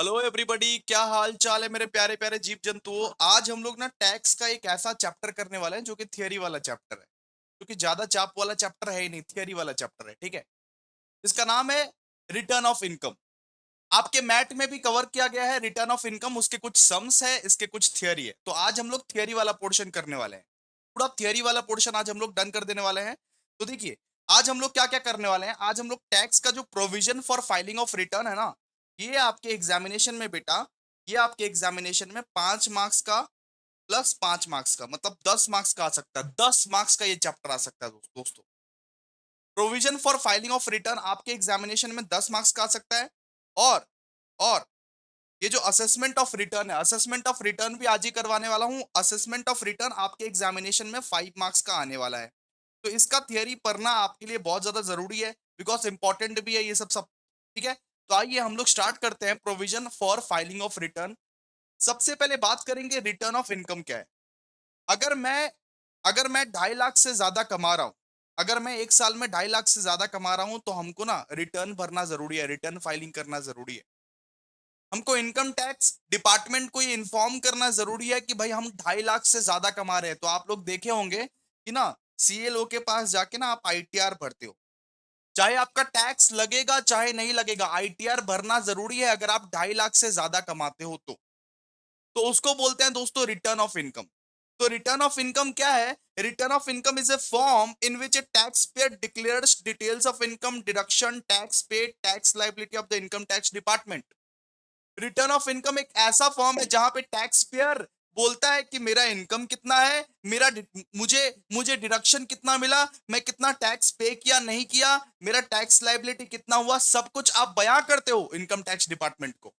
Hello everybody, क्या हाल चाल है मेरे प्यारे प्यारे जीव जंतुओं। आज हम लोग ना टैक्स का एक ऐसा चैप्टर करने वाले हैं जो कि थियरी वाला चैप्टर है, क्योंकि ज्यादा चाप वाला चैप्टर है ही नहीं, थियरी वाला चैप्टर है। ठीक है, इसका नाम है रिटर्न ऑफ इनकम। आपके मैट में भी कवर किया गया है रिटर्न ऑफ इनकम, उसके कुछ सम्स है, इसके कुछ थियरी है। तो आज हम लोग थियरी वाला पोर्शन करने वाले हैं। पूरा थियरी वाला पोर्शन आज हम लोग डन कर देने वाले हैं। तो देखिए, आज हम लोग क्या क्या करने वाले हैं। आज हम लोग टैक्स का जो provision for filing of return है ना, ये आपके एग्जामिनेशन में बेटा, ये आपके एग्जामिनेशन में 5 मार्क्स का प्लस 5 मार्क्स का, मतलब 10 मार्क्स का आ सकता है। 10 मार्क्स का ये चैप्टर आ सकता है दोस्तों। Provision for filing of return आपके एग्जामिनेशन में 10 मार्क्स का आ सकता है। और और ये जो असेसमेंट ऑफ रिटर्न है, असेसमेंट ऑफ रिटर्न भी आज ही करवाने वाला हूं। असेसमेंट ऑफ रिटर्न आपके एग्जामिनेशन में 5 मार्क्स का आने वाला है। तो इसका थियरी पढ़ना आपके लिए बहुत ज्यादा जरूरी है, बिकॉज इंपॉर्टेंट भी है ये सब सब। ठीक है, तो आइए हम लोग स्टार्ट करते हैं provision for filing of return. सबसे पहले बात करेंगे रिटर्न ऑफ इनकम क्या है। अगर मैं अगर मैं 2.5 लाख से ज्यादा कमा रहा हूं, अगर मैं एक साल में 2.5 लाख से ज्यादा कमा रहा हूं, तो हमको ना रिटर्न भरना जरूरी है, रिटर्न फाइलिंग करना जरूरी है। हमको इनकम टैक्स डिपार्टमेंट को ये इन्फॉर्म करना जरूरी है कि भाई हम 2.5 लाख से ज्यादा कमा रहे हैं। तो आप लोग देखे होंगे कि ना, सीएलओ के पास जाके ना आप आईटीआर भरते हो। चाहे आपका टैक्स लगेगा चाहे नहीं लगेगा, आईटीआर भरना जरूरी है अगर आप 2.5 लाख से ज्यादा कमाते हो तो उसको बोलते हैं दोस्तों रिटर्न ऑफ इनकम। तो रिटर्न ऑफ इनकम क्या है? Return of income is a form in which A tax payer declares details of income, deduction, tax paid, tax liability of the income tax department. Return of income एक ऐसा form है जहां पे tax payer बोलता है कि मेरा income कितना है, मेरा मुझे मुझे डिडक्शन कितना मिला, मैं कितना टैक्स पे किया नहीं किया, मेरा टैक्स लाइबिलिटी कितना हुआ, सब कुछ आप बयां करते हो इनकम टैक्स डिपार्टमेंट को।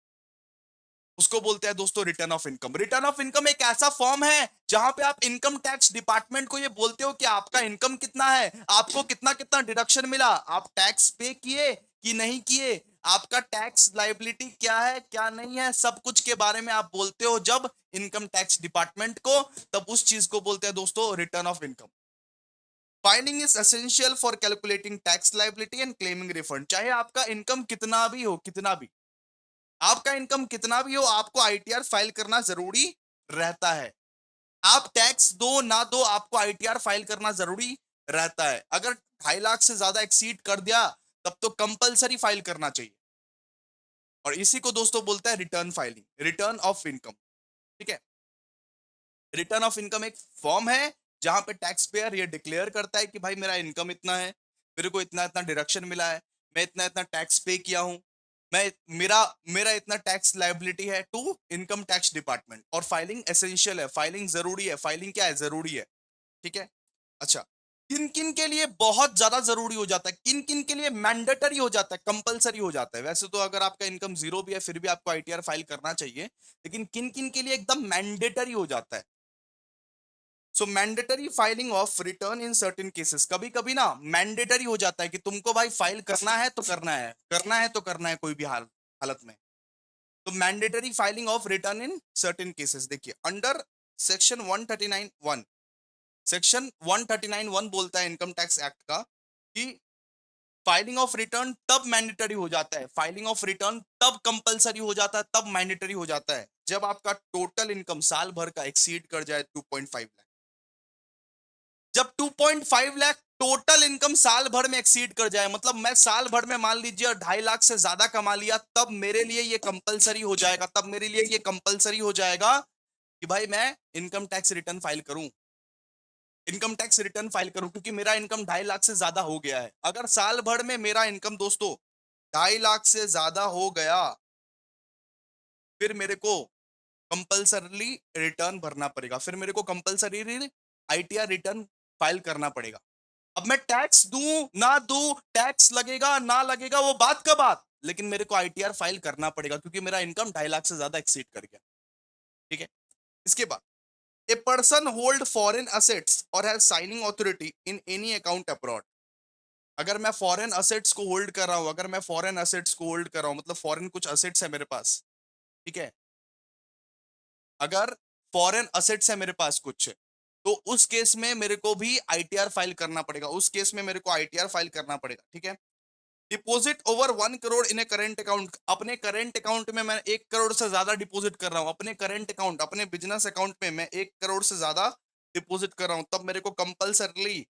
उसको बोलते हैं दोस्तों return of income. Return of income एक ऐसा फॉर्म है जहां पे आप इनकम टैक्स डिपार्टमेंट को ये बोलते हो कि आपका इनकम कितना है, आपको कितना कितना डिडक्शन मिला, आप टैक्स पे किए कि नहीं किए, आपका टैक्स लाइबिलिटी क्या है क्या नहीं है, सब कुछ के बारे में आप बोलते हो जब इनकम टैक्स डिपार्टमेंट को, तब उस चीज को बोलते हैं दोस्तों return of income. Filing is essential for calculating tax liability and claiming refund. चाहे आपका इनकम कितना भी हो, कितना भी, आपका इनकम कितना भी हो, आपको आईटीआर फाइल करना जरूरी रहता है। आप टैक्स दो ना दो, आपको आईटीआर फाइल करना जरूरी रहता है। अगर 2.5 लाख से ज्यादा एक्सीड कर दिया, तब तो कंपलसरी फाइल करना चाहिए। और इसी को दोस्तों बोलता है return filing, return of income. ठीक है, रिटर्न ऑफ इनकम एक फॉर्म है जहां पे टैक्स पेयर ये डिक्लेयर करता है कि भाई मेरा इनकम इतना है, मेरे को इतना इतना डिडक्शन मिला है, मैं इतना इतना टैक्स पे किया हूं, मैं मेरा मेरा इतना टैक्स लाइबिलिटी है टू इनकम टैक्स डिपार्टमेंट। और फाइलिंग एसेंशियल है, फाइलिंग जरूरी है। फाइलिंग क्या है? जरूरी है। ठीक है, अच्छा, किन किन के लिए बहुत ज्यादा जरूरी हो जाता है, किन किन के लिए मैंडेटरी हो जाता है, कंपलसरी हो जाता है। वैसे तो अगर आपका इनकम जीरो भी है फिर भी आपको आईटीआर फाइल करना चाहिए, लेकिन किन किन के लिए एकदम मैंडेटरी हो जाता है। So mandatory filing of return in certain cases, कभी कभी ना मैंडेटरी हो जाता है कि तुमको भाई फाइल करना है तो करना है, करना है तो करना है, कोई भी हालत में। तो mandatory filing of return in certain cases, देखिए अंडर सेक्शन 139(1), सेक्शन 139(1 बोलता है इनकम टैक्स एक्ट का कि फाइलिंग ऑफ रिटर्न तब मैंडेटरी हो जाता है, फाइलिंग ऑफ रिटर्न तब कंपलसरी हो जाता है, तब मैंडेटरी हो जाता है जब आपका टोटल इनकम साल भर का एक्सीड कर जाए 2.5 लाख। जब 2.5 लाख टोटल इनकम साल भर में एक्सीड कर जाए, मतलब मैं साल भर में मान लीजिए 2.5 लाख से ज्यादा कमा लिया, तब मेरे लिए ये कंपलसरी हो जाएगा, तब मेरे लिए ये कंपलसरी हो जाएगा कि भाई मैं इनकम टैक्स रिटर्न फाइल करूं, इनकम टैक्स रिटर्न फाइल करूं, क्योंकि मेरा इनकम 2.5 लाख से ज्यादा हो गया है। अगर साल भर में मेरा इनकम दोस्तों 2.5 लाख से ज्यादा हो गया, फिर मेरे को कंपलसरी रिटर्न भरना पड़ेगा, फिर मेरे को कंपलसरी आईटीआर रिटर्न फाइल करना पड़ेगा। अब मैं टैक्स दूं ना दूं, टैक्स लगेगा ना लगेगा, वो बात का बात, लेकिन मेरे को आईटीआर फाइल करना पड़ेगा क्योंकि मेरा इनकम 2.5 लाख से ज्यादा एक्सीड कर गया। ठीक है, इसके बाद a person hold foreign assets और has signing authority in any account abroad. अगर मैं फॉरेन असेट्स को होल्ड कर रहा हूं, अगर मैं फॉरेन असेट्स को होल्ड कर रहा हूं, मतलब फॉरेन कुछ असेट्स है मेरे पास। ठीक है, अगर फॉरेन असेट्स है मेरे पास कुछ, तो उस केस में मेरे को भी आईटीआर फाइल करना पड़ेगा, उस केस में मेरे को आईटीआर फाइल करना पड़ेगा। ठीक है, डिपॉजिट ओवर 1 करोड़ इन ए करेंट अकाउंट, अपने करेंट अकाउंट में मैं 1 करोड़ से ज्यादा डिपॉजिट कर रहा हूँ, अपने करेंट अकाउंट, अपने बिजनेस अकाउंट में मैं 1 करोड़ से ज्यादा डिपॉजिट कर रहा हूँ, तब मेरे को कंपल्सरली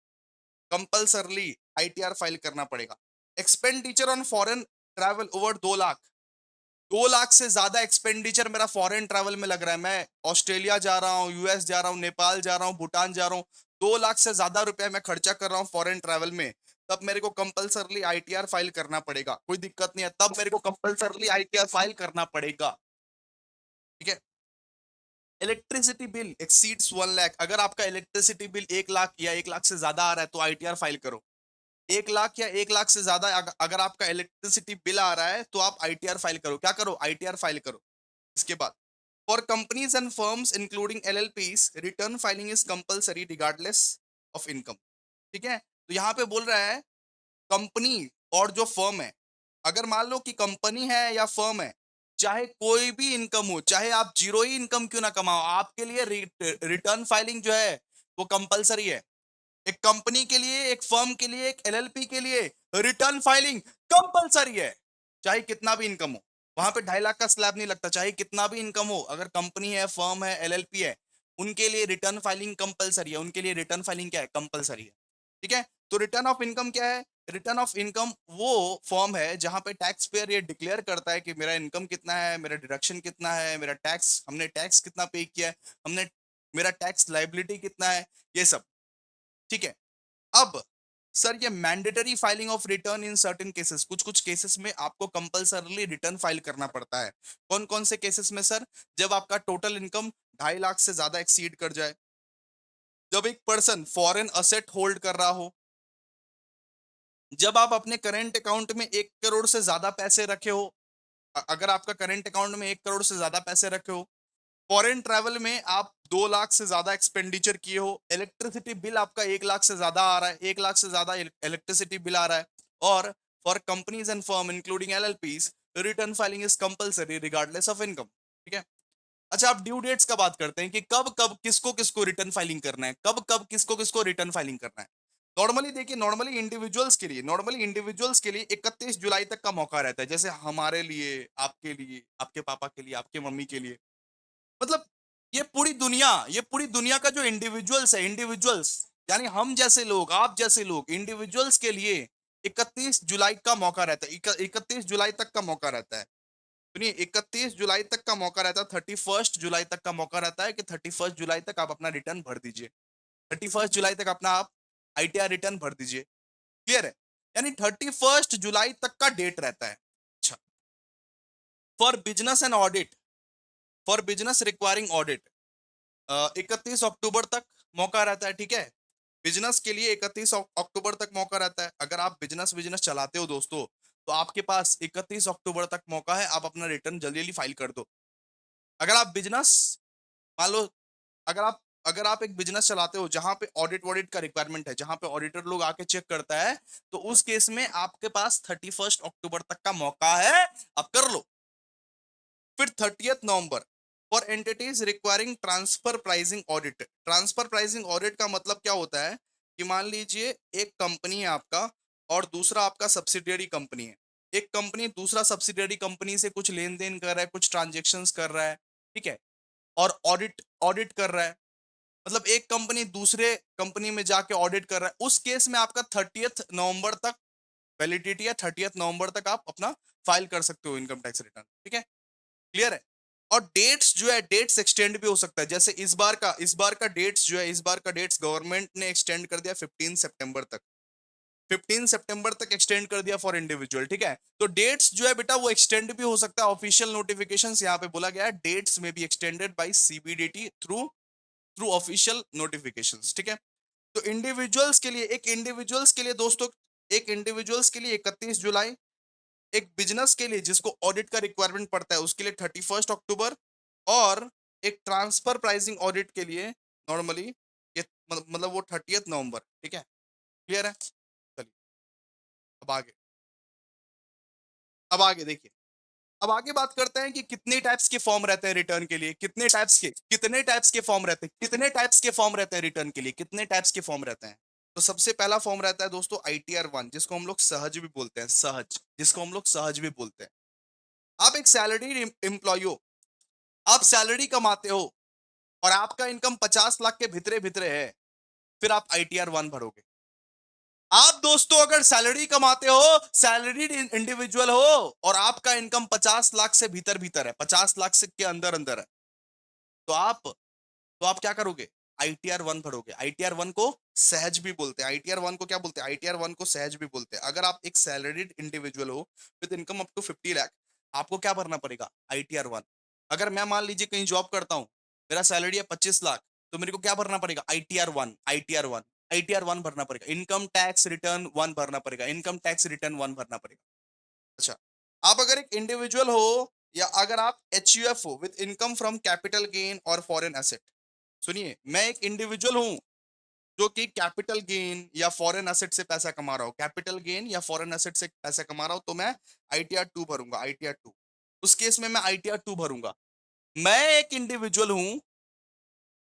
कंपल्सरली आईटीआर फाइल करना पड़ेगा। Expenditure on foreign travel over 2 lakh, 2 lakh से ज्यादा एक्सपेंडिचर मेरा फॉरेन ट्रैवल में लग रहा है, मैं ऑस्ट्रेलिया जा रहा हूँ, यूएस जा रहा हूँ, नेपाल जा रहा हूँ, भूटान जा रहा हूँ, 2 लाख से ज्यादा रुपया मैं खर्चा कर रहा हूँ फॉरेन ट्रैवल में, तब मेरे को कंपल्सरली आईटीआर फाइल करना पड़ेगा। कोई दिक्कत नहीं है, तब मेरे को कंपल्सरली आईटीआर फाइल करना पड़ेगा। ठीक है। इलेक्ट्रिसिटी बिल एक्सीड्स 1 लाख, अगर आपका इलेक्ट्रिसिटी बिल 1 लाख या 1 लाख से ज्यादा आ रहा है तो आईटीआर फाइल करो। 1 लाख या 1 लाख से ज्यादा अगर आपका इलेक्ट्रिसिटी बिल आ रहा है तो आप आईटीआर फाइल करो। क्या करो? आईटीआर फाइल करो। इसके बाद for companies and firms including एलएलपीज return filing is compulsory regardless of income. ठीक है, तो यहाँ पे बोल रहा है कंपनी और जो फर्म है, अगर मान लो कि कंपनी है या फर्म है, चाहे कोई भी इनकम हो, चाहे आप जीरो ही इनकम क्यों ना कमाओ, आपके लिए रिटर्न फाइलिंग जो है वो कंपलसरी है। एक कंपनी के लिए, एक फर्म के लिए, एक एलएलपी के लिए रिटर्न फाइलिंग कंपलसरी है, चाहे कितना भी इनकम हो। वहां पे 2.5 लाख का स्लैब नहीं लगता, चाहे कितना भी इनकम हो, अगर कंपनी है, फर्म है, एलएलपी है, उनके लिए रिटर्न फाइलिंग कंपलसरी है, उनके लिए रिटर्न फाइलिंग क्या है? कंपलसरी है। ठीक है, तो रिटर्न ऑफ इनकम क्या है? रिटर्न ऑफ इनकम वो फॉर्म है जहां पे टैक्स पेयर ये डिक्लेयर करता है कि मेरा इनकम कितना है, मेरा डिडक्शन कितना है, मेरा टैक्स, हमने टैक्स कितना पे किया है, हमने, मेरा टैक्स लाइबिलिटी कितना है, ये सब। ठीक है। अब सर ये mandatory filing of return in certain cases, कुछ कुछ केसेस में आपको कंपलसरली रिटर्न फाइल करना पड़ता है। कौन कौन से केसेस में सर? जब आपका टोटल इनकम 2.5 लाख से ज्यादा एक्सीड कर जाए, जब एक पर्सन फॉरेन असेट होल्ड कर रहा हो, जब आप अपने करेंट अकाउंट में 1 करोड़ से ज्यादा पैसे रखे हो, अगर आपका करेंट अकाउंट में 1 करोड़ से ज्यादा पैसे रखे हो, फॉरेन ट्रैवल में आप 2 लाख से ज्यादा एक्सपेंडिचर किए हो, इलेक्ट्रिसिटी बिल आपका 1 लाख से ज्यादा आ रहा है, 1 लाख से ज्यादा इलेक्ट्रिसिटी बिल आ रहा है, और for companies and firm including एलएलपीज return filing is compulsory regardless of income. ठीक है। अच्छा, आप ड्यू डेट्स का बात करते हैं कि कब कब किसको किसको रिटर्न फाइलिंग करना है, कब कब किसको किसको रिटर्न फाइलिंग करना है। नॉर्मली देखिए, नॉर्मली इंडिविजुअल्स के लिए 31 जुलाई तक का मौका रहता है, जैसे हमारे लिए, आपके पापा के लिए, आपके मम्मी के लिए, मतलब ये पूरी दुनिया का जो इंडिविजुअल्स है, इंडिविजुअल्स यानी हम जैसे लोग, आप जैसे लोग, इंडिविजुअल्स के लिए 31 जुलाई का मौका रहता है, 31 जुलाई तक का मौका रहता है। सुनिए, 31 जुलाई तक का मौका रहता है, 31 जुलाई तक का मौका रहता है कि 31 जुलाई तक आप अपना रिटर्न भर दीजिए, 31 जुलाई तक अपना आप आईटीआर रिटर्न भर दीजिए। क्लियर है? यानी 31 जुलाई तक का डेट रहता है। अच्छा, for business and audit, for business requiring audit 31 अक्टूबर तक मौका रहता है। ठीक है, बिजनेस के लिए 31 अक्टूबर तक मौका रहता है। अगर आप बिजनेस बिजनेस चलाते हो दोस्तों, तो आपके पास 31 अक्टूबर तक मौका है, आप अपना रिटर्न जल्दी जल्दी फाइल कर दो। अगर आप बिजनेस, मान लो, अगर आप अगर आप एक बिजनेस चलाते हो जहां पे ऑडिट वॉडिट का रिक्वायरमेंट है, जहां पे ऑडिटर लोग आके चेक करता है, तो उस केस में आपके पास 31 अक्टूबर तक का मौका है, आप कर लो। फिर 30 November for entities requiring transfer pricing audit. Transfer pricing audit का मतलब क्या होता है कि मान लीजिए एक कंपनी है आपका और दूसरा आपका सब्सिडियरी कंपनी है, एक कंपनी दूसरा सब्सिडियरी कंपनी से कुछ लेन देन कर रहा है, कुछ ट्रांजेक्शन्स कर रहा है, ठीक है, और ऑडिट ऑडिट कर रहा है, मतलब एक कंपनी दूसरे कंपनी में जाके ऑडिट कर रहा है, उस केस में आपका 30 नवंबर तक वैलिडिटी है, 30 नवंबर तक आप अपना फाइल कर सकते हो इनकम टैक्स रिटर्न। ठीक है, क्लियर है? और डेट्स जो है, डेट्स एक्सटेंड भी हो सकता है, जैसे इस बार का डेट्स जो है, इस बार का डेट्स गवर्नमेंट ने एक्सटेंड कर दिया 15 सितंबर तक, 15 सितंबर तक एक्सटेंड कर दिया फॉर इंडिविजुअल। ठीक है, तो डेट्स जो है बेटा वो एक्सटेंड भी हो सकता है, ऑफिशियल नोटिफिकेशंस यहाँ पे बोला गया है, डेट्स में be extended by CBDT through through official notifications. ठीक है, तो इंडिविजुअल्स के लिए, दोस्तों, एक इंडिविजुअल्स के लिए 31 जुलाई, एक बिजनेस के लिए जिसको ऑडिट का रिक्वायरमेंट पड़ता है उसके लिए 31 अक्टूबर, और एक ट्रांसफर प्राइसिंग ऑडिट के लिए नॉर्मली ये मतलब वो 30 नवंबर। ठीक है, क्लियर है? चलिए, अब आगे, देखिए, अब आगे बात करते हैं कि कितने टाइप्स के फॉर्म रहते हैं रिटर्न के लिए, कितने टाइप्स के फॉर्म रहते हैं, रिटर्न के लिए कितने टाइप्स के फॉर्म रहते हैं। तो सबसे पहला फॉर्म रहता है दोस्तों ITR 1, जिसको हम लोग सहज भी बोलते हैं, सहज, जिसको हम लोग सहज भी बोलते हैं। आप एक सैलरीड एम्प्लॉय हो, आप सैलरी कमाते हो और आपका इनकम 50 लाख के भितरे भितरे है, फिर आप ITR 1 भरोगे। आप दोस्तों अगर सैलरी कमाते हो, सैलरीड इंडिविजुअल हो और आपका इनकम 50 लाख से भीतर भीतर है, 50 लाख से के अंदर अंदर है, तो आप क्या करोगे? ITR 1 भरोगे। ITR 1 को सहज भी बोलते हैं। ITR 1 को क्या बोलते हैं? ITR 1 को सहज भी बोलते हैं। अगर आप एक सैलरीड इंडिविजुअल हो with income up to 50 lakh, आपको क्या भरना पड़ेगा? ITR 1। अगर मैं मान लीजिए कहीं जॉब करता हूँ, मेरा सैलरी है 25 लाख, तो मेरे को क्या भरना पड़ेगा? ITR 1, ITR 1 भरना पड़ेगा। इनकम टैक्स रिटर्न 1 भरना पड़ेगा, इनकम टैक्स रिटर्न 1 भरना पड़ेगा। अच्छा, आप अगर एक इंडिविजुअल हो या अगर आप HUF हो with income from capital gain और फॉरेन एसेट, सुनिए, मैं एक इंडिविजुअल हूं जो कि कैपिटल गेन या फॉरेन एसेट से पैसा कमा रहा हूं, कैपिटल गेन या फॉरेन एसेट से पैसा कमा रहा हूं, तो मैं ITR 2 भरूंगा, ITR 2। उस केस में मैं ITR 2 भरूंगा। मैं एक इंडिविजुअल हूं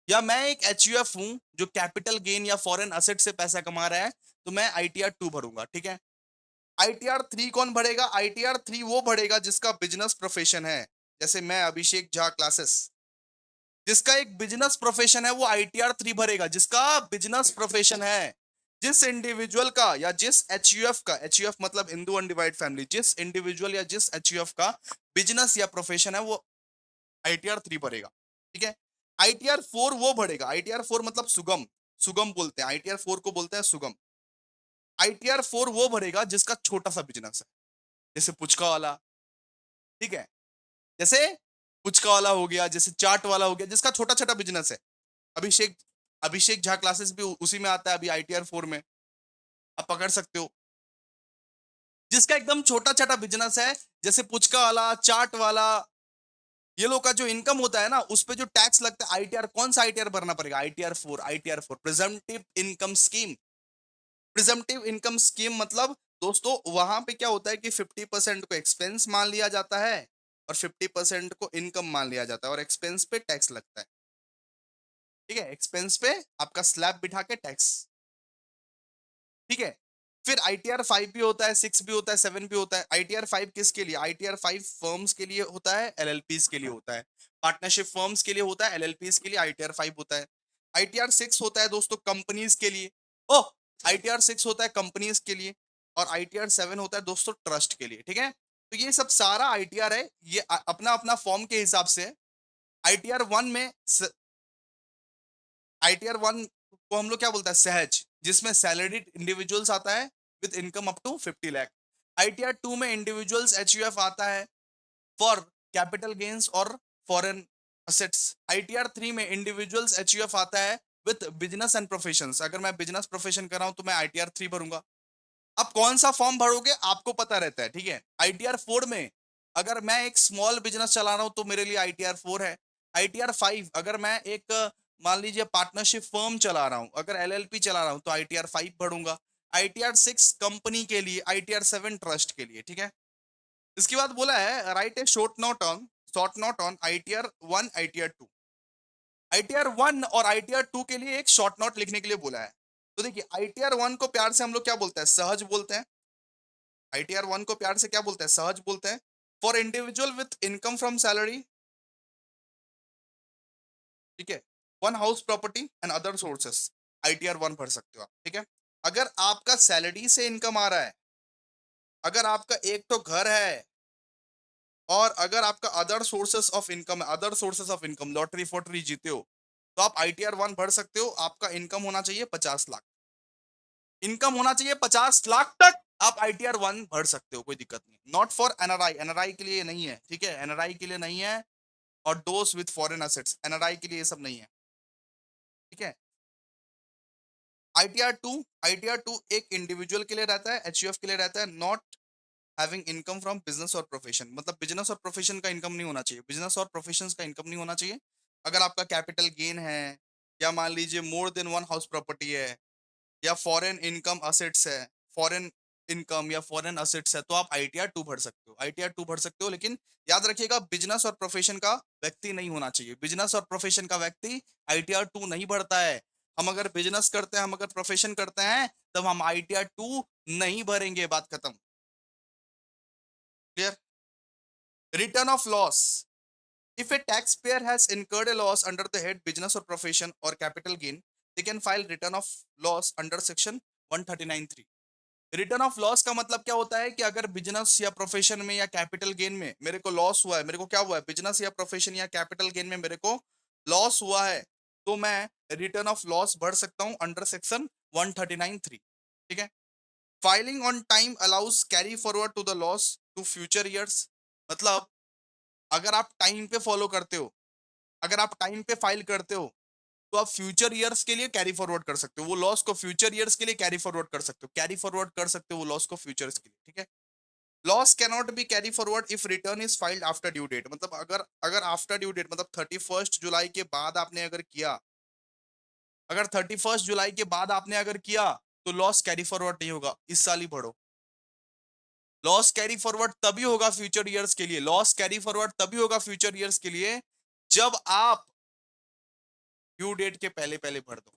या मैं एक HUF हूं जो कैपिटल गेन या फॉरेन एसेट से पैसा कमा रहा है, तो मैं ITR 2 भरूंगा, ठीक है। ITR 3 कौन भरेगा? ITR 3 वो भरेगा जिसका बिजनेस प्रोफेशन है, जैसे मैं अभिषेक झा क्लासेस, जिसका एक बिजनेस प्रोफेशन है वो ITR 3 भरेगा, जिसका बिजनेस प्रोफेशन है। जिस इंडिविजुअल का या जिस HUF का, HUF मतलब हिंदू अनडिवाइड फैमिली, जिस इंडिविजुअल या जिस HUF का बिजनेस या प्रोफेशन है वो ITR 3 भरेगा, ठीक है। ITR 4 वो भरेगा, ITR 4 मतलब सुगम, सुगम बोलते हैं, ITR 4 को बोलते हैं सुगम। ITR 4 वो भरेगा जिसका छोटा सा बिजनेस है, जैसे पुचका वाला, ठीक है, जैसे पुचका वाला हो गया, जैसे चाट वाला हो गया, जिसका छोटा छोटा बिजनेस है। अभिषेक अभिषेक झा क्लासेस भी उसी में आता है, अभी ITR 4 में आप पकड़ सकते हो। जिसका एकदम छोटा छोटा बिजनेस है, जैसे पुचका वाला, चाट वाला, ये लोग का जो इनकम होता है ना, उस पे जो टैक्स लगता है, ITR, कौन सा ITR भरना पड़ेगा? ITR 4, ITR 4 presumptive income scheme. Presumptive income scheme मतलब दोस्तों वहां पे क्या होता है कि 50% को एक्सपेंस मान लिया जाता है और 50% को इनकम मान लिया जाता है, और एक्सपेंस पे टैक्स लगता है, ठीक है। एक्सपेंस पे आपका स्लैब बिठा के टैक्स, ठीक है। फिर ITR 5 भी होता है, 6 भी होता है, 7 भी होता है। ITR 5 किसके लिए? ITR 5 फर्म्स के लिए होता है, LLPs के लिए होता है, पार्टनरशिप फर्म्स के लिए होता है, LLPs के लिए ITR 5 होता है। ITR 6 होता है दोस्तों कंपनीज के लिए, ओ ITR 6 होता है कंपनीज के लिए, और ITR 7 होता है दोस्तों ट्रस्ट के लिए, ठीक है। तो ये सब सारा ITR है, ये अपना अपना फॉर्म के हिसाब से। ITR 1 में ITR 1 को हम लोग क्या बोलते हैं? सहज, जिसमें सैलरीड इंडिविजुअल्स आता है with income up to 50 lakh. ITR 2 में इंडिविजुअल्स HUF आता है फॉर कैपिटल गेन्स और फॉरेन असेट्स। ITR 3 में इंडिविजुअल्स HUF आता है विद बिजनेस एंड प्रोफेशंस। अगर मैं बिजनेस प्रोफेशन कर रहा हूं तो मैं ITR 3 भरूंगा। अब कौन सा फॉर्म भरोगे आपको पता रहता है, ठीक है। ITR 4 में अगर मैं एक स्मॉल बिजनेस चला रहा हूं तो मेरे लिए ITR 4 है। ITR 5 अगर मैं एक मान लीजिए पार्टनरशिप फर्म चला रहा हूं, अगर LLP चला रहा हूं तो ITR 5 भरूंगा। ITR 6 कंपनी के लिए, ITR 7 ट्रस्ट के लिए, ठीक है। इसके बाद बोला है right A short note on ITR 1, ITR 2। ITR 1 और ITR 2 के लिए एक शॉर्ट नोट लिखने के लिए बोला है। तो देखिए ITR 1 को प्यार से हम लोग क्या बोलते हैं? सहज बोलते हैं। ITR 1 को प्यार से क्या बोलते हैं? सहज बोलते हैं। For individual with income from salary, ठीक है, one house property and other sources, ITR 1 भर सकते हो आप, ठीक है। अगर आपका सैलरी से इनकम आ रहा है, अगर आपका एक तो घर है, और अगर आपका अदर सोर्सेस ऑफ इनकम है, other sources of income, lottery फोटरी जीते हो, तो आप ITR 1 भर सकते हो। आपका इनकम होना चाहिए 50 लाख, इनकम होना चाहिए 50 लाख तक आप ITR 1 भर सकते हो, कोई दिक्कत नहीं। नॉट फॉर NRI, NRI के लिए नहीं है, ठीक है, NRI के लिए नहीं है। और दोस्त विथ फॉरेन असेट्स, NRI के लिए ये सब नहीं है, ठीक है। ITR 2, ITR 2 एक इंडिविजुअल के लिए रहता है, HUF के लिए रहता है, not having income from business और प्रोफेशन, मतलब बिजनेस और प्रोफेशन का इनकम नहीं होना चाहिए, बिजनेस और प्रोफेशन का इनकम नहीं होना चाहिए। अगर आपका कैपिटल गेन है, या मान लीजिए more than one house property है, या फॉरेन इनकम असेट्स है, फॉरेन इनकम या फॉरेन असेट्स है, तो आप ITR 2 भर सकते हो, ITR 2 भर सकते हो। लेकिन याद रखिएगा बिजनेस और प्रोफेशन का व्यक्ति नहीं होना चाहिए, बिजनेस और प्रोफेशन का व्यक्ति ITR 2 नहीं भरता है। हम अगर बिजनेस करते हैं, हम अगर प्रोफेशन करते हैं, तब हम ITR 2 नहीं भरेंगे, बात खत्म। Clear? Return of loss. If a taxpayer has incurred a loss under the head business or profession or capital gain, they can file return of loss under section 139(3). Return of loss का मतलब क्या होता है कि अगर business या profession में या कैपिटल गेन में मेरे को लॉस हुआ है, मेरे को क्या हुआ है, बिजनेस या प्रोफेशन या कैपिटल गेन में मेरे को लॉस हुआ है, तो मैं रिटर्न ऑफ लॉस भर सकता हूं अंडर सेक्शन 139(3). ठीक है। Filing on time allows carry forward to the loss to future years. मतलब अगर आप टाइम पे फॉलो करते हो, अगर आप टाइम पे फाइल करते हो, तो आप फ्यूचर ईयर्स के लिए कैरी फॉरवर्ड कर सकते हो, वो लॉस को फ्यूचर ईयर्स के लिए कैरी फॉरवर्ड कर सकते हो, कैरी फॉरवर्ड कर सकते हो वो लॉस को फ्यूचर्स के लिए। ठीक है। Loss can not be carry forward if return is filed after due date. मतलब अगर अगर आफ्टर ड्यू डेट मतलब 31 जुलाई के बाद आपने अगर किया, अगर 31 जुलाई के बाद आपने अगर किया, तो लॉस कैरी फॉरवर्ड नहीं होगा, इस साल ही भरो। लॉस कैरी फॉरवर्ड तभी होगा फ्यूचर ईयर्स के लिए, लॉस कैरी फॉरवर्ड तभी होगा फ्यूचर ईयर्स के लिए जब आप ड्यू डेट के पहले पहले भर दो।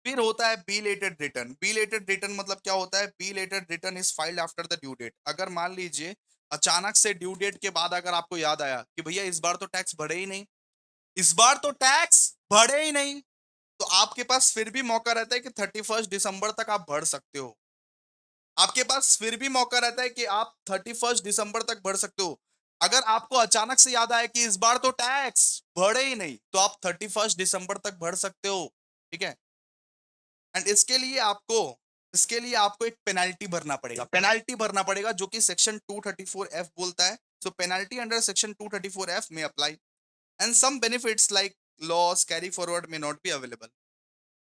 फिर होता है बिलेटेड रिटर्न। बिलेटेड रिटर्न मतलब क्या होता है? Belated return is filed after the due date. अगर मान लीजिए अचानक से ड्यू डेट के बाद अगर आपको याद आया कि भैया इस बार तो टैक्स भरे ही नहीं, इस बार तो टैक्स भरे ही नहीं, तो आपके पास फिर भी मौका रहता है कि 31 दिसंबर तक आप भर सकते हो। आपके पास फिर भी मौका रहता है कि आप 31 दिसंबर तक भर सकते हो। अगर आपको अचानक से याद आया कि इस बार तो टैक्स भरे ही नहीं, तो आप 31 दिसंबर तक भर सकते हो। ठीक है। एंड इसके लिए आपको एक पेनाल्टी भरना पड़ेगा, पेनाल्टी भरना पड़ेगा जो कि सेक्शन 234F बोलता है। सो पेनाल्टी अंडर सेक्शन 234F में apply. And some benefits like loss carry forward may not be available.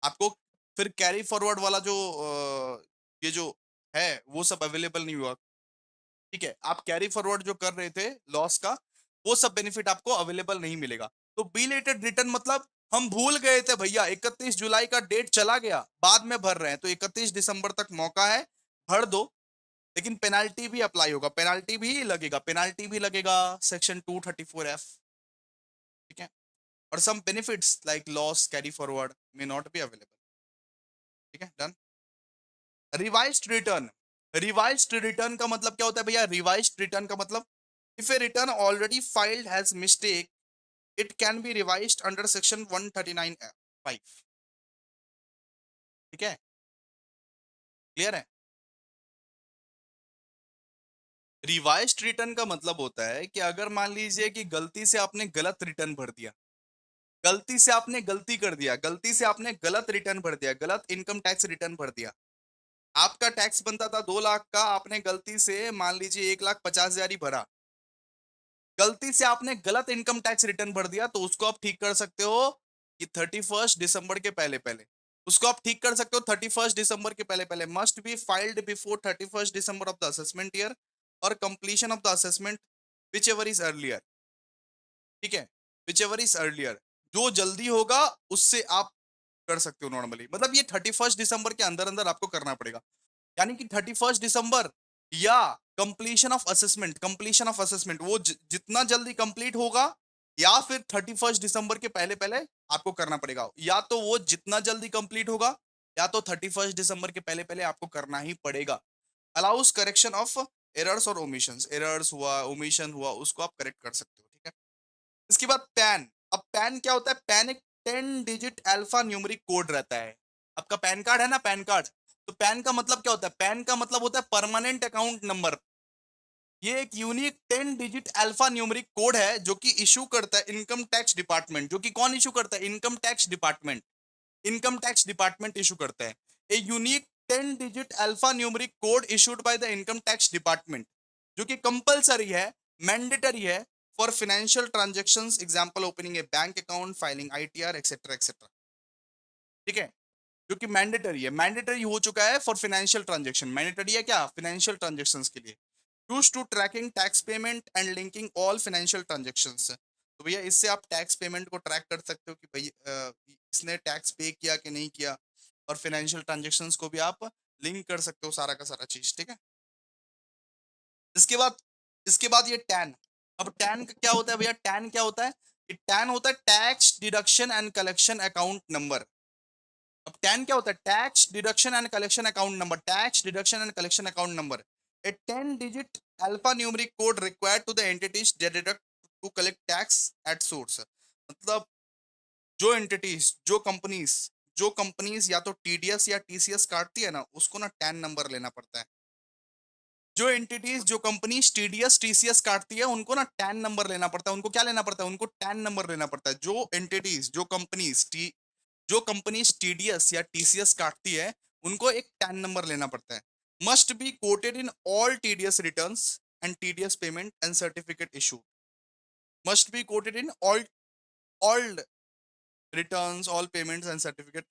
आपको फिर कैरी फॉरवर्ड वाला जो ये जो है वो सब अवेलेबल नहीं हुआ। ठीक है। आप कैरी फॉरवर्ड जो कर रहे थे लॉस का, वो सब बेनिफिट आपको अवेलेबल नहीं मिलेगा। तो बिलेटेड रिटर्न मतलब हम भूल गए थे भैया, 31 जुलाई का डेट चला गया, बाद में भर रहे हैं, तो 31 दिसंबर तक मौका है, भर दो। लेकिन पेनाल्टी भी अप्लाई होगा, पेनाल्टी भी लगेगा, पेनाल्टी भी लगेगा सेक्शन 234F। ठीक है। और some benefits like loss carry forward may not be available. ठीक है, done. Revised return. Revised return का मतलब क्या होता है भैया? रिवाइज्ड रिटर्न का मतलब if A return already filed has mistake, it can be revised under section 139(5). ठीक है, क्लियर है? रिवाइज्ड रिटर्न का मतलब होता है कि अगर मान लीजिए कि गलती से आपने गलत रिटर्न भर दिया, गलती से आपने गलती कर दिया, गलती से आपने गलत रिटर्न भर दिया, गलत इनकम टैक्स रिटर्न भर दिया। आपका टैक्स बनता था 2 लाख का, आपने गलती से मान लीजिए 1,50,000 ही भरा। गलती से आपने गलत इनकम टैक्स रिटर्न भर दिया, तो उसको आप ठीक कर सकते हो कि 31 दिसंबर के पहले पहले। उसको आप ठीक कर सकते हो 31 दिसंबर के पहले पहले। Must be filed before 31 December of the assessment year और completion of the assessment whichever is earlier. ठीक है, विच एवर इज अर्लियर, जो जल्दी होगा उससे आप कर सकते हो नॉर्मली। मतलब ये 31 दिसंबर के अंदर अंदर आपको करना पड़ेगा। यानी कि 31 दिसंबर या completion of assessment, completion of assessment वो जितना जल्दी कंप्लीट होगा, या फिर 31 दिसंबर के पहले पहले आपको करना पड़ेगा। या तो वो जितना जल्दी कंप्लीट होगा, या तो 31 दिसंबर के पहले पहले आपको करना ही पड़ेगा। अलाउस करेक्शन ऑफ एरर्स और ओमिशंस, एरर्स हुआ, ओमिशन हुआ, उसको आप करेक्ट कर सकते हो। ठीक है। इसके बाद पैन। अब पैन क्या होता है? पैन एक 10 डिजिट अल्फा न्यूमेरिक कोड रहता है। आपका पैन कार्ड है ना, पैन कार्ड, तो पैन का मतलब क्या होता है? पैन का मतलब होता है परमानेंट अकाउंट नंबर। ये एक unique 10 digit alpha numeric code है जो कि इशू करता है इनकम टैक्स डिपार्टमेंट। जो कि कौन इशू करता है? Income tax department. Income tax department issue करता है a unique 10 digit alpha numeric code issued by the income tax department, जो कि कंपलसरी है, मैंडेटरी है for financial transactions, example opening A bank account, filing ITR etcetera etcetera. ठीक है, जो कि मैंडेटरी है, मैंडेटरी हो चुका है फॉर फाइनेंशियल ट्रांजैक्शन। मैंडेटरी है क्या? फाइनेंशियल ट्रांजैक्शंस के लिए। Use to tracking tax payment and linking all financial transactions. तो भैया इससे आप टैक्स पेमेंट को ट्रैक कर सकते हो कि भाई इसने टैक्स पे किया कि नहीं किया, और फाइनेंशियल ट्रांजैक्शंस को भी आप लिंक कर सकते हो, सारा का सारा चीज। ठीक है। इसके बाद, इसके बाद ये टैन। अब टैन क्या होता है भैया? टैन क्या होता है? टैन होता है tax deduction and collection account number. अब टैन क्या होता है? Tax deduction and collection account number, tax deduction and collection account number. A 10 digit alpha numeric code required to the entities that deduct to collect tax at source. मतलब जो entities, जो companies या तो TDS या TCS काटती है ना, उसको ना टैन नंबर लेना पड़ता है। जो एंटिटीज, जो कंपनीज टीडीएस टीसीएस काटती है, उनको ना टैन नंबर लेना पड़ता है। उनको क्या लेना पड़ता है? उनको टैन नंबर लेना पड़ता है। जो एंटिटीज, जो कंपनीज टीडीएस या टीसीएस काटती है, उनको एक टैन नंबर लेना पड़ता है। Must be quoted in all TDS returns and TDS payment and certificate issue. Must be quoted in all returns, all payments and certificate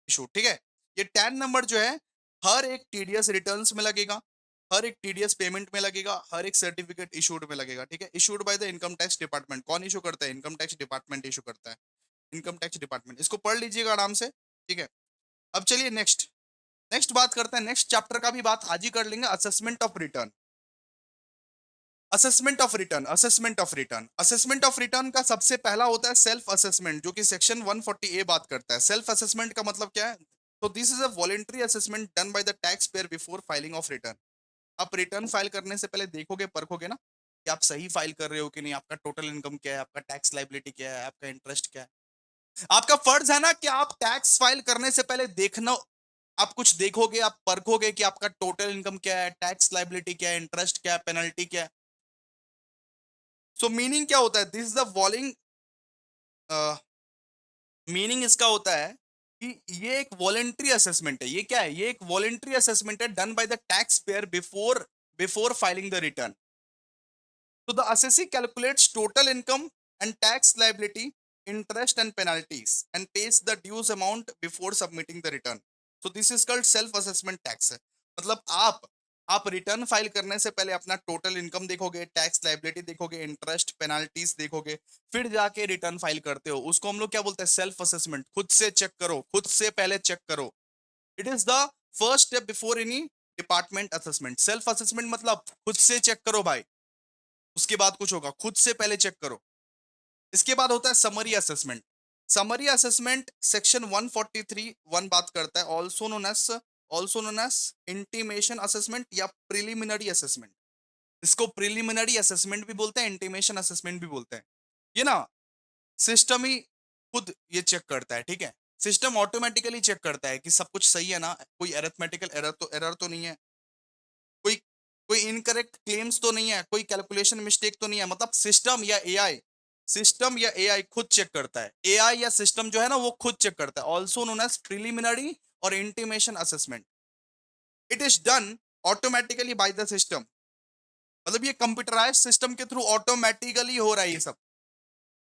issue. ठीक है। ये टैन नंबर जो है हर एक टीडीएस रिटर्न्स में लगेगा, हर एक टीडीएस पेमेंट में लगेगा, हर एक सर्टिफिकेट इशूड में लगेगा। ठीक है। Issued by the income tax department. कौन इशू करता है? इनकम टैक्स डिपार्टमेंट इशू करता है। इनकम टैक्स डिपार्टमेंट, इसको पढ़ लीजिएगा आराम से। ठीक है। अब चलिए नेक्स्ट नेक्स्ट बात करते हैं। नेक्स्ट चैप्टर का भी बात आज ही कर लेंगे, assessment of return. Assessment of return का सबसे पहला होता है सेल्फ असेसमेंट, जो कि सेक्शन 140 ए बात करता है। सेल्फ असेसमेंट का मतलब क्या है? तो this is a voluntary assessment done by the tax pair before filing of return. आप रिटर्न फाइल करने से पहले देखोगे, परखोगे ना कि आप सही फाइल कर रहे हो कि नहीं, आपका टोटल इनकम क्या है, आपका टैक्स लाइबिलिटी क्या है, आपका इंटरेस्ट क्या है। आपका फर्ज है ना कि आप टैक्स फाइल करने से पहले देखना, आप कुछ देखोगे, आप परखोगे कि आपका टोटल इनकम क्या है, टैक्स लाइबिलिटी क्या है, इंटरेस्ट क्या है, पेनल्टी क्या है। सो मीनिंग क्या होता है? दिस इज द वॉलिंग मीनिंग इसका होता है कि ये एक वॉलेंट्री असेसमेंट है। ये क्या है? ये एक वॉलेंट्री असेसमेंट है done by the tax pair before before filing the return. So the assessee calculates total income and tax liability, interest and penalties, and pays the dues amount before submitting the return. So this is called self-assessment tax. मतलब आप return file करने से पहले अपना total income देखोगे, tax liability देखोगे, interest penalties देखोगे, फिर जाके रिटर्न फाइल करते हो। उसको हम लोग क्या बोलते हैं? Self assessment. खुद से चेक करो, खुद से पहले चेक करो। It is the first step before any department assessment. Self assessment मतलब खुद से चेक करो भाई, उसके बाद कुछ होगा, खुद से पहले चेक करो। इसके बाद होता है summary assessment. Summary assessment section 143 one बात करता है, also known as intimation assessment या प्रिलिमिनरी असेसमेंट। इसको प्रिलिमिनरी असेसमेंट भी बोलते हैं, इंटीमेशन असेसमेंट भी बोलते हैं। ये ना सिस्टम ही खुद ये चेक करता है। ठीक है। सिस्टम ऑटोमेटिकली चेक करता है कि सब कुछ सही है ना, कोई अरिथमेटिकल एरर तो नहीं है, कोई कोई इनकरेक्ट क्लेम्स तो नहीं है, कोई कैलकुलेशन मिस्टेक तो नहीं है। मतलब सिस्टम या एआई खुद चेक करता है। एआई या सिस्टम जो है ना, वो खुद चेक करता है। ऑल्सो नोन एज प्रिलिमिनरी और intimation assessment. It is done automatically by the system. मतलब ये कंप्यूटराइज सिस्टम के थ्रू ऑटोमेटिकली हो रहा है ये सब।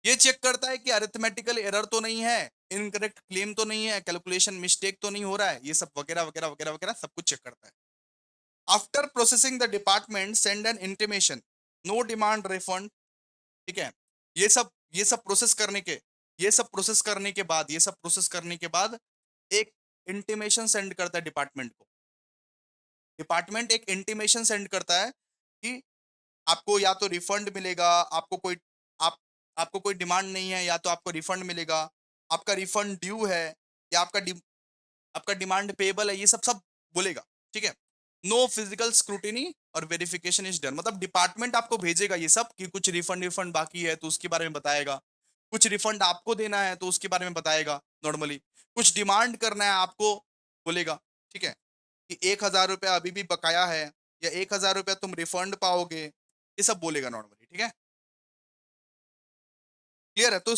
ये चेक करता है कि अरिथमेटिकल एरर तो नहीं है, इनकरेक्ट क्लेम तो नहीं है, कैलकुलेशन मिस्टेक तो नहीं हो रहा है, ये सब वगैरह वगैरह वगैरह वगैरह सब कुछ चेक करता है। After processing the department send an intimation, no demand refund. ठीक है। ये सब प्रोसेस करने के ये सब प्रोसेस करने के बाद ये सब प्रोसेस करने के बाद एक इंटीमेशन सेंड करता है डिपार्टमेंट को। डिपार्टमेंट एक इंटीमेशन सेंड करता है कि आपको या तो रिफंड मिलेगा, आप आपको कोई डिमांड नहीं है, या तो आपको रिफंड मिलेगा, आपका रिफंड ड्यू है, या आपका डिमांड पेबल है, ये सब सब बोलेगा। ठीक है। नो फिजिकल स्क्रूटिनी और वेरिफिकेशन इज डन। मतलब डिपार्टमेंट आपको भेजेगा ये सब कि कुछ रिफंड रिफंड बाकी है तो उसके बारे में बताएगा, कुछ रिफंड आपको देना है तो उसके बारे में बताएगा नॉर्मली, कुछ डिमांड करना है आपको बोलेगा। ठीक है। कि 1,000 रुपया अभी भी बकाया है, या 1,000 रुपया तुम रिफंड पाओगे, ये सब बोलेगा नॉर्मली। ठीक है। क्लियर है? तो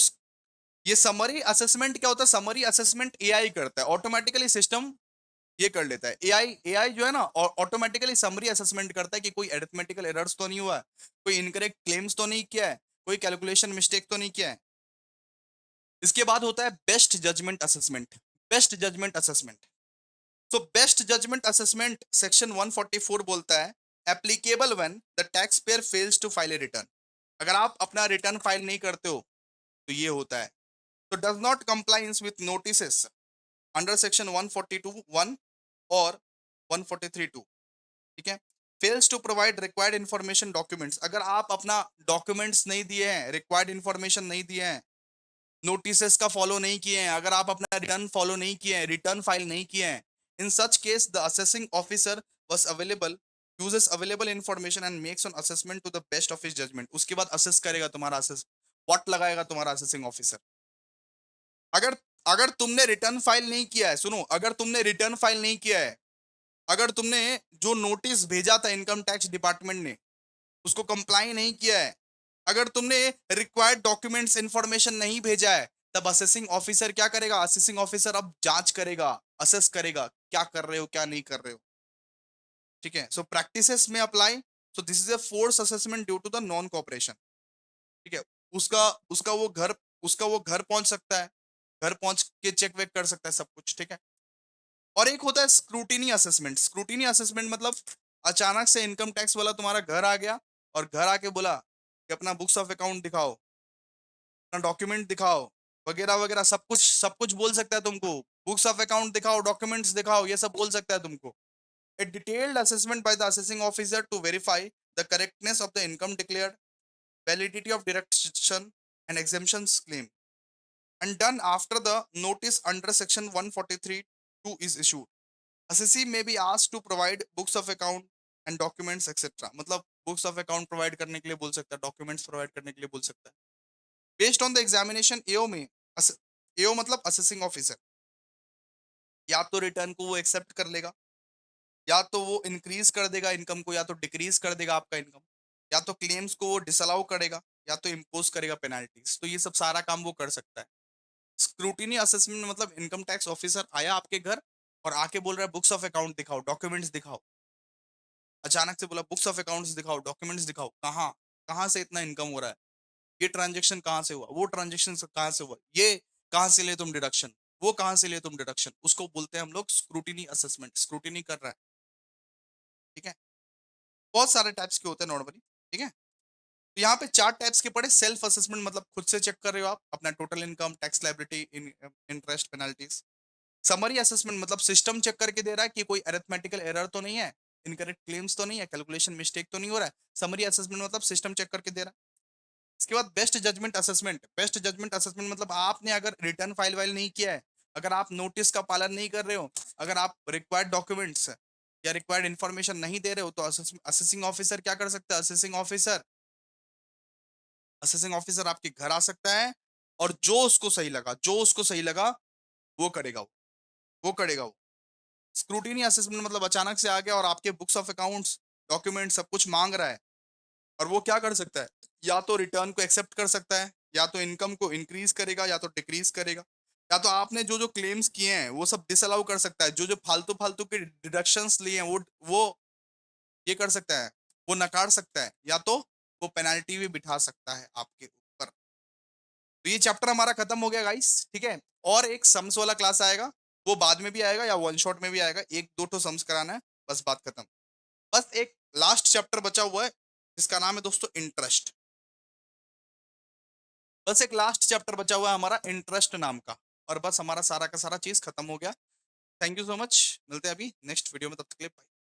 ये समरी असेसमेंट क्या होता है? समरी असेसमेंट एआई करता है ऑटोमेटिकली, सिस्टम ये कर लेता है। एआई जो है ना, ऑटोमेटिकली समरी असेसमेंट करता है कि कोई अरिथमेटिकल एरर्स तो नहीं हुआ है, कोई इनकरेक्ट क्लेम्स तो नहीं किया है, कोई कैलकुलेशन मिस्टेक तो नहीं किया है। इसके बाद होता है best judgment assessment. Best judgment assessment so best judgment assessment section 144 बोलता है applicable when the tax payer fails to file a return. अगर आप अपना रिटर्न फाइल नहीं करते हो तो ये होता है। तो does not compliance with notices under section 142(1) और 143(2). ठीक है। Fails to provide required information documents, अगर आप अपना डॉक्यूमेंट्स नहीं दिए हैं, रिक्वायर्ड इन्फॉर्मेशन नहीं दिए हैं, नोटिसेस का फॉलो नहीं किए हैं, अगर आप अपना रिटर्न फॉलो नहीं किए हैं, रिटर्न फाइल नहीं किए हैं, in such case the assessing officer was available uses available information and makes an assessment to the best of his judgment. उसके बाद असेस करेगा तुम्हारा असेस, व्हाट लगाएगा तुम्हारा असेसिंग ऑफिसर। अगर अगर तुमने रिटर्न फाइल नहीं किया है, सुनो, अगर तुमने रिटर्न फाइल नहीं किया है, अगर तुमने जो नोटिस भेजा था इनकम टैक्स डिपार्टमेंट ने उसको कंप्लाई नहीं किया है, अगर तुमने रिक्वायर्ड डॉक्यूमेंट्स इंफॉर्मेशन नहीं भेजा है, तब असेसिंग ऑफिसर क्या करेगा? असेसिंग ऑफिसर अब जांच करेगा, असेस करेगा क्या कर रहे हो क्या नहीं कर रहे हो। ठीक है, सो प्रैक्टिसेस में apply, so this is a force assessment due to the non cooperation. ठीक है, उसका उसका वो घर उसका वो घर पहुंच सकता है, घर पहुंच के चेक वेक कर सकता है सब कुछ। ठीक है, और एक होता है स्क्रूटिनी असेसमेंट। स्क्रूटिनी असेसमेंट मतलब अचानक से इनकम टैक्स वाला तुम्हारा घर आ गया और घर आके बोला कि अपना बुक्स ऑफ अकाउंट दिखाओ, अपना डॉक्यूमेंट दिखाओ, वगैरह वगैरह, सब कुछ बोल सकता है तुमको। बुक्स ऑफ अकाउंट दिखाओ, डॉक्यूमेंट्स दिखाओ, ये सब बोल सकता है तुमको। A detailed assessment by the assessing officer to verify the correctness of the income declared, validity of deduction and exemptions claim, and done after the notice under section 143(2) is issued. Assessee may be asked to provide books of account and documents etc. मतलब books of account provide करने के लिए बोल सकता है, documents provide करने के लिए बोल सकता है। Based on the examination, AO में AO मतलब assessing officer या तो रिटर्न को वो एक्सेप्ट कर लेगा, या तो वो इंक्रीज कर देगा इनकम को, या तो डिक्रीज कर देगा आपका इनकम, या तो क्लेम्स को वो डिसअलाउ करेगा, या तो इम्पोज करेगा पेनाल्टीज। तो ये सब सारा काम वो कर सकता है। स्क्रूटिनी असेसमेंट मतलब इनकम टैक्स ऑफिसर आया आपके घर और आके बोल रहा है बुक्स ऑफ अकाउंट दिखाओ, डॉक्यूमेंट्स दिखाओ। अचानक से बोला बुक्स ऑफ अकाउंट्स दिखाओ, डॉक्यूमेंट्स दिखाओ, कहाँ कहाँ से इतना इनकम हो रहा है, ये ट्रांजेक्शन कहाँ से हुआ, वो ट्रांजेक्शन कहाँ से हुआ, ये कहाँ से लिए तुम डिडक्शन, वो कहाँ से लिए तुम डिडक्शन, उसको बोलते हैं हम लोग स्क्रूटिनी असेसमेंट। स्क्रूटिनी कर रहा है। ठीक है, बहुत सारे टाइप्स के होते हैं नॉर्मली। ठीक है, तो यहाँ पे 4 टाइप्स के पड़े। सेल्फ असेसमेंट मतलब खुद से चेक कर रहे हो आप अपना total income, tax liability, interest, penalties. Summary assessment मतलब सिस्टम चेक करके दे रहा है कि कोई अरिथमेटिकल एरर तो नहीं है, इनकरेक्ट क्लेम्स तो नहीं है, कैलकुलेशन मिस्टेक तो नहीं हो रहा है। समरी असेसमेंट मतलब सिस्टम चेक करके दे रहा है। इसके बाद best judgment assessment. Best judgment assessment मतलब आपने अगर रिटर्न फाइल वाइल नहीं किया है, अगर आप नोटिस का पालन नहीं कर रहे हो, अगर आप रिक्वायर्ड डॉक्यूमेंट्स या रिक्वायर्ड इन्फॉर्मेशन नहीं दे रहे हो, तो असेसिंग ऑफिसर क्या कर सकता है? असेसिंग ऑफिसर आपके घर आ सकता है और जो उसको सही लगा वो करेगा, वो करेगा वो। स्क्रूटिनी असेसमेंट मतलब अचानक से आ गया और आपके बुक्स ऑफ अकाउंट्स, डॉक्यूमेंट सब कुछ मांग रहा है, और वो क्या कर सकता है? या तो रिटर्न को एक्सेप्ट कर सकता है, या तो इनकम को इंक्रीज करेगा, या तो डिक्रीज करेगा, या तो आपने जो जो क्लेम्स किए हैं वो सब डिसअलाउ कर सकता है, जो जो फालतू फालतू के डिडक्शंस लिए हैं वो ये कर सकता है, वो नकार सकता है, या तो वो पेनल्टी भी बिठा सकता है आपके ऊपर। तो ये चैप्टर हमारा खत्म हो गया गाइस। ठीक है, और एक सम्स वाला क्लास आएगा, वो बाद में भी आएगा या वन शॉट में भी आएगा, एक दो ठो सम्स कराना है, बस बात खत्म। बस एक लास्ट चैप्टर बचा हुआ है जिसका नाम है दोस्तों इंटरेस्ट। बस एक लास्ट चैप्टर बचा हुआ है हमारा इंटरेस्ट नाम का, और बस हमारा सारा का सारा चीज खत्म हो गया। थैंक यू सो मच, मिलते हैं अभी नेक्स्ट वीडियो में, तब तक के लिए bye।